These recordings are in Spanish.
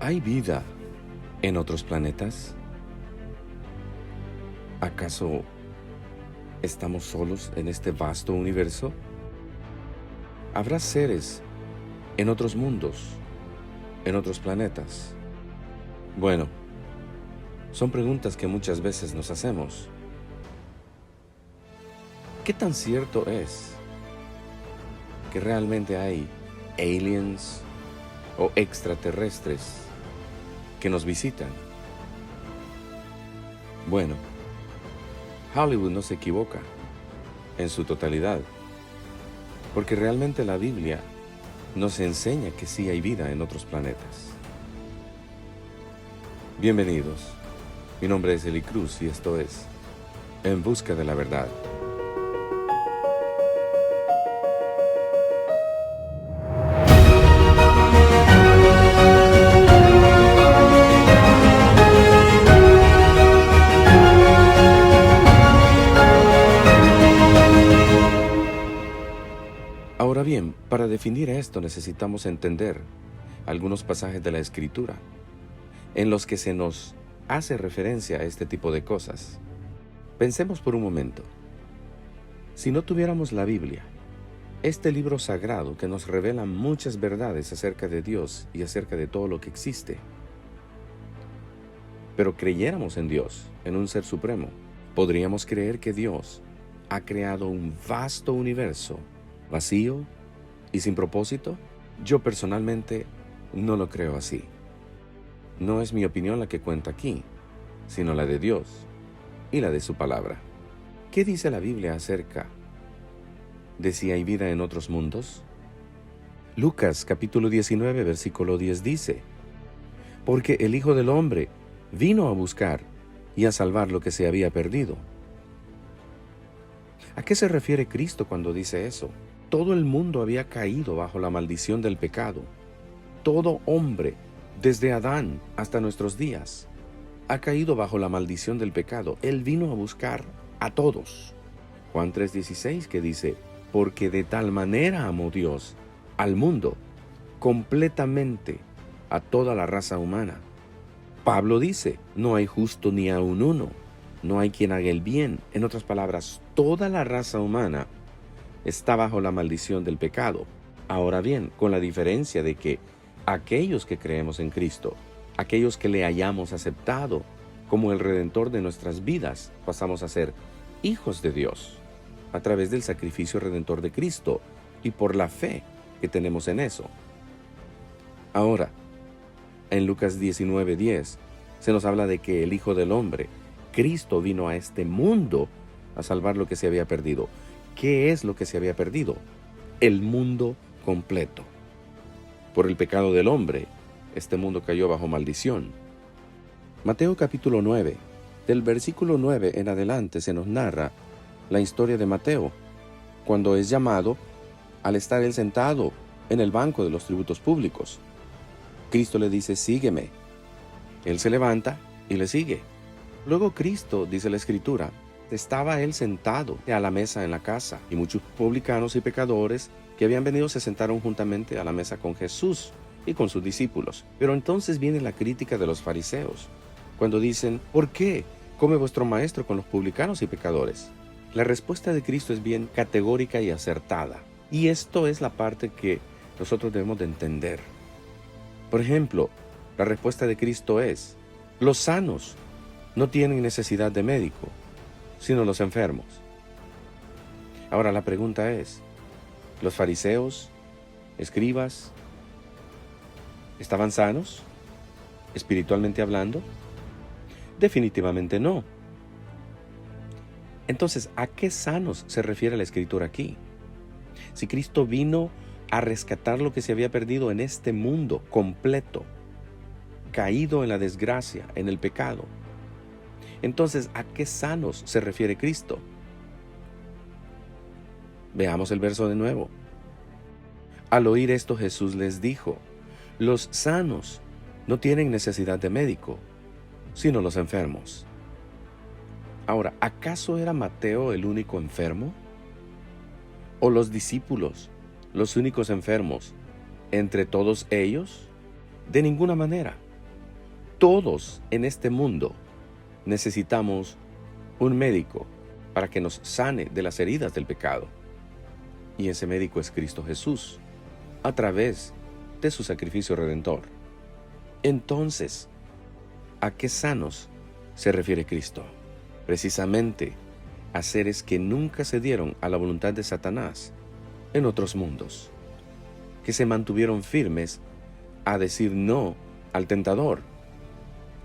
¿Hay vida en otros planetas? ¿Acaso estamos solos en este vasto universo? ¿Habrá seres en otros mundos, en otros planetas? Bueno, son preguntas que muchas veces nos hacemos. ¿Qué tan cierto es que realmente hay aliens o extraterrestres que nos visitan? Bueno, Hollywood no se equivoca en su totalidad, porque realmente la Biblia nos enseña que sí hay vida en otros planetas. Bienvenidos, mi nombre es Eli Cruz y esto es En Busca de la Verdad. Ahora bien, para definir esto necesitamos entender algunos pasajes de la Escritura en los que se nos hace referencia a este tipo de cosas. Pensemos por un momento. Si no tuviéramos la Biblia, este libro sagrado que nos revela muchas verdades acerca de Dios y acerca de todo lo que existe, pero creyéramos en Dios, en un ser supremo, podríamos creer que Dios ha creado un vasto universo vacío y sin propósito. Yo personalmente no lo creo así. No es mi opinión la que cuenta aquí, sino la de Dios y la de su palabra. ¿Qué dice la Biblia acerca de si hay vida en otros mundos? Lucas capítulo 19, versículo 10 dice: porque el Hijo del Hombre vino a buscar y a salvar lo que se había perdido. ¿A qué se refiere Cristo cuando dice eso? Todo el mundo había caído bajo la maldición del pecado. Todo hombre, desde Adán hasta nuestros días, ha caído bajo la maldición del pecado. Él vino a buscar a todos. Juan 3:16 que dice: porque de tal manera amó Dios al mundo, completamente, a toda la raza humana. Pablo dice: no hay justo ni aun uno, no hay quien haga el bien. En otras palabras, toda la raza humana está bajo la maldición del pecado. Ahora bien, con la diferencia de que aquellos que creemos en Cristo, aquellos que le hayamos aceptado como el Redentor de nuestras vidas, pasamos a ser hijos de Dios a través del sacrificio redentor de Cristo y por la fe que tenemos en eso. Ahora, en Lucas 19:10 se nos habla de que el Hijo del Hombre, Cristo, vino a este mundo a salvar lo que se había perdido. ¿Qué es lo que se había perdido? El mundo completo. Por el pecado del hombre, este mundo cayó bajo maldición. Mateo capítulo 9, del versículo 9 en adelante se nos narra la historia de Mateo, cuando es llamado al estar él sentado en el banco de los tributos públicos. Cristo le dice: sígueme. Él se levanta y le sigue. Luego Cristo, dice la Escritura, estaba él sentado a la mesa en la casa, y muchos publicanos y pecadores que habían venido se sentaron juntamente a la mesa con Jesús y con sus discípulos. Pero entonces viene la crítica de los fariseos, cuando dicen: ¿por qué come vuestro maestro con los publicanos y pecadores? La respuesta de Cristo es bien categórica y acertada, y esto es la parte que nosotros debemos de entender. Por ejemplo, la respuesta de Cristo es: los sanos no tienen necesidad de médico, sino los enfermos. Ahora la pregunta es: ¿los fariseos, escribas, estaban sanos, espiritualmente hablando? Definitivamente no. Entonces, ¿a qué sanos se refiere la Escritura aquí? Si Cristo vino a rescatar lo que se había perdido en este mundo completo, caído en la desgracia, en el pecado, entonces, ¿a qué sanos se refiere Cristo? Veamos el verso de nuevo. Al oír esto, Jesús les dijo: los sanos no tienen necesidad de médico, sino los enfermos. Ahora, ¿acaso era Mateo el único enfermo? ¿O los discípulos los únicos enfermos entre todos ellos? De ninguna manera. Todos en este mundo necesitamos un médico para que nos sane de las heridas del pecado. Y ese médico es Cristo Jesús, a través de su sacrificio redentor. Entonces, ¿a qué sanos se refiere Cristo? Precisamente a seres que nunca cedieron a la voluntad de Satanás en otros mundos, que se mantuvieron firmes a decir no al tentador,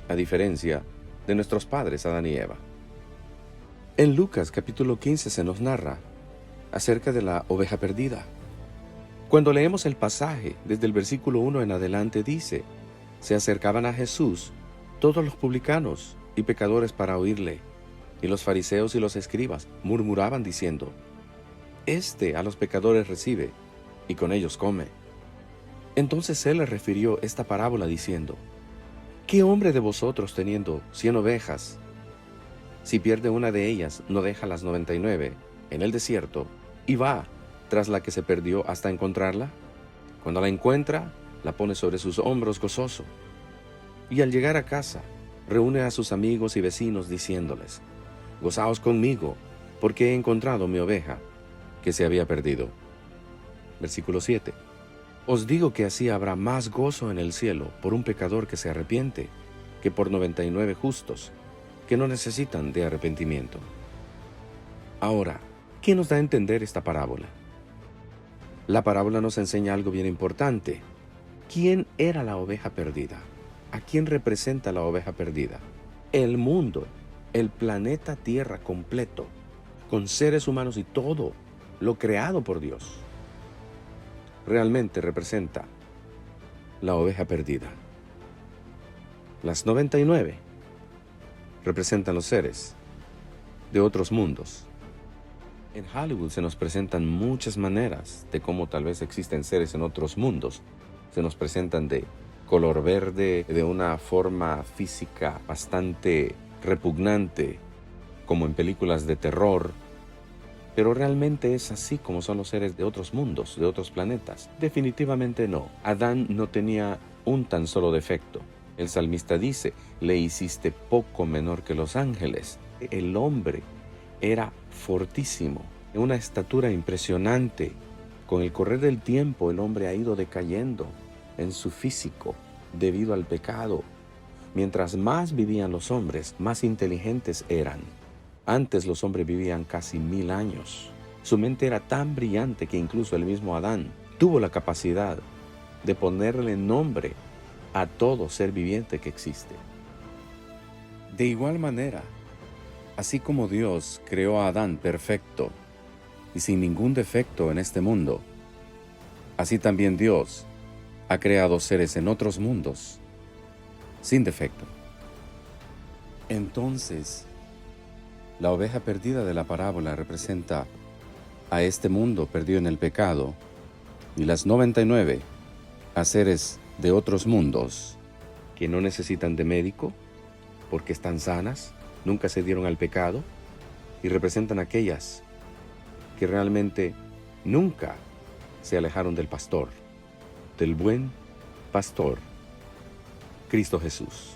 a diferencia de nuestros padres Adán y Eva. En Lucas capítulo 15 se nos narra acerca de la oveja perdida. Cuando leemos el pasaje, desde el versículo 1 en adelante dice: se acercaban a Jesús todos los publicanos y pecadores para oírle, y los fariseos y los escribas murmuraban diciendo: Este a los pecadores recibe, y con ellos come. Entonces él les refirió esta parábola diciendo: ¿qué hombre de vosotros teniendo 100 ovejas, si pierde una de ellas, no deja las 99 en el desierto y va tras la que se perdió hasta encontrarla? Cuando la encuentra, la pone sobre sus hombros gozoso, y al llegar a casa, reúne a sus amigos y vecinos diciéndoles: gozaos conmigo, porque he encontrado mi oveja que se había perdido. Versículo 7. Os digo que así habrá más gozo en el cielo por un pecador que se arrepiente, que por 99 justos, que no necesitan de arrepentimiento. Ahora, ¿qué nos da a entender esta parábola? La parábola nos enseña algo bien importante. ¿Quién era la oveja perdida? ¿A quién representa la oveja perdida? El mundo, el planeta Tierra completo, con seres humanos y todo lo creado por Dios. Realmente representa la oveja perdida. Las 99 representan los seres de otros mundos. En Hollywood se nos presentan muchas maneras de cómo tal vez existen seres en otros mundos. Se nos presentan de color verde, de una forma física bastante repugnante, como en películas de terror. Pero realmente es así como son los seres de otros mundos, de otros planetas. Definitivamente no. Adán no tenía un tan solo defecto. El salmista dice: le hiciste poco menor que los ángeles. El hombre era fortísimo, de una estatura impresionante. Con el correr del tiempo, el hombre ha ido decayendo en su físico debido al pecado. Mientras más vivían los hombres, más inteligentes eran. Antes los hombres vivían casi 1000 años. Su mente era tan brillante que incluso el mismo Adán tuvo la capacidad de ponerle nombre a todo ser viviente que existe. De igual manera, así como Dios creó a Adán perfecto y sin ningún defecto en este mundo, así también Dios ha creado seres en otros mundos sin defecto. Entonces, la oveja perdida de la parábola representa a este mundo perdido en el pecado, y las 99 a seres de otros mundos que no necesitan de médico porque están sanas, nunca se dieron al pecado, y representan a aquellas que realmente nunca se alejaron del pastor, del buen pastor, Cristo Jesús.